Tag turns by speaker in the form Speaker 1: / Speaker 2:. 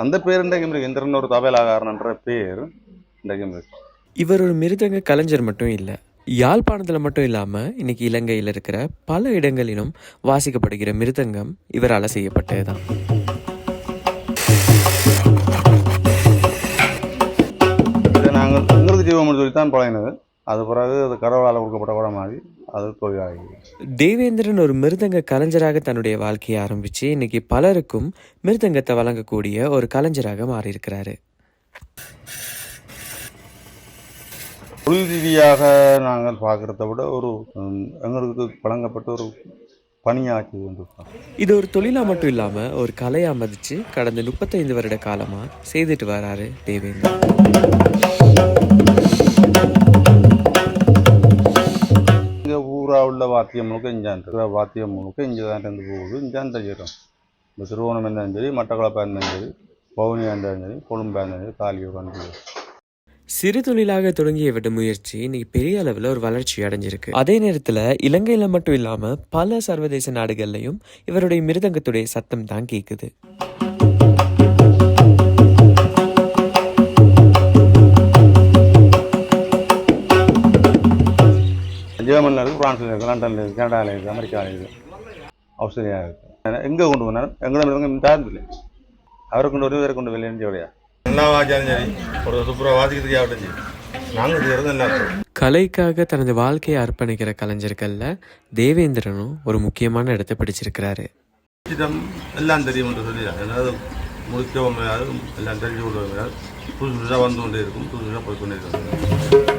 Speaker 1: அந்த பேர் இன்றைக்கும் இருக்கு. இந்திரன் ஒரு தபேலாகாரன்ற பேர் இன்றைக்கும் இருக்கு.
Speaker 2: இவர் ஒரு மிருதங்க கலைஞர் மட்டும் இல்லை, யாழ்ப்பாணத்தில் மட்டும் இல்லாமல் இன்னைக்கு இலங்கையில் இருக்கிற பல இடங்களிலும் வாசிக்கப்படுகிற மிருதங்கம் இவரால் செய்யப்பட்டது தான்.
Speaker 1: இதை நாங்கள் இங்கிருந்து ஜீவம் சொல்லி தான் பழகினது. அது பிறகு அது கடவுளால் கொடுக்கப்பட்ட கூட மாதிரி அது தொழிலாகி.
Speaker 2: தேவேந்திரன் ஒரு மிருதங்க கலைஞராக தன்னுடைய வாழ்க்கையை ஆரம்பித்து இன்னைக்கு பலருக்கும் மிருதங்கத்தை வழங்கக்கூடிய ஒரு கலைஞராக மாறியிருக்கிறாரு.
Speaker 1: தொழில் ரீதியாக நாங்கள் பார்க்குறத விட ஒரு எங்களுக்கு வழங்கப்பட்ட ஒரு பணியாற்றி கொண்டிருக்கோம்.
Speaker 2: இது ஒரு தொழிலாக மட்டும் இல்லாமல் ஒரு கலையாக மதித்து கடந்த 35 வருட காலமாக செய்துட்டு வராரு தேவேந்திரன்.
Speaker 1: இங்கே ஊராக உள்ள வாத்தியம் முழுக்க இஞ்சான் வாத்தியம் முழுக்க இங்கே தான் இருந்து போகுது. இஞ்சான் தெரியும். இந்த திருவோணம் இருந்தாலும் சரி, மட்டக்களப்பாக இருந்தாலும் சரி, பவுனியாக இருந்தாலும் சரி, கொழும்பாக இருந்தாலும் சரி, காலியூர் வந்து
Speaker 2: சிறு தொழிலாக தொடங்கிய விட முயற்சி இன்னைக்கு பெரிய அளவில் ஒரு வளர்ச்சி அடைஞ்சிருக்கு. அதே நேரத்தில் இலங்கையில் மட்டும் இல்லாமல் பல சர்வதேச நாடுகள்லையும் இவருடைய மிருதங்கத்துடைய சத்தம் தான் கேட்குது.
Speaker 1: ஜெர்மனில் இருக்குது, ஃப்ரான்ஸில் இருக்குது, லண்டனில் இருக்குது, கனடாவில் இருக்குது, அமெரிக்காவில் இருக்குது, ஆஸ்திரேலியா இருக்குது. எங்கே கொண்டு போனாலும் எங்களோட மிருதங்கம் தாழ்ந்தில்லை. அவரை கொண்டு வருது, வேறு கொண்டு வெளியே விடையா நல்லா வாஜாலும் சரி, ஒரு சூப்பராக வாசிக்கிறதுக்கு ஆகட்டும் சரி, நாங்கள் செய்கிறது நல்லா இருக்கும்.
Speaker 2: கலைக்காக தனது வாழ்க்கையை அர்ப்பணிக்கிற கலைஞர்களில் தேவேந்திரனும் ஒரு முக்கியமான இடத்தை பிடிச்சிருக்கிறாரு.
Speaker 1: எல்லாம் தெரியும் என்று சொல்லி அதாவது முடிக்கவும் எல்லாம் தெரிஞ்சு கொண்டு புதுசு புதுசாக வந்து கொண்டே இருக்கும், புதுசு புதுசாக போய்கொண்டே இருக்கும்.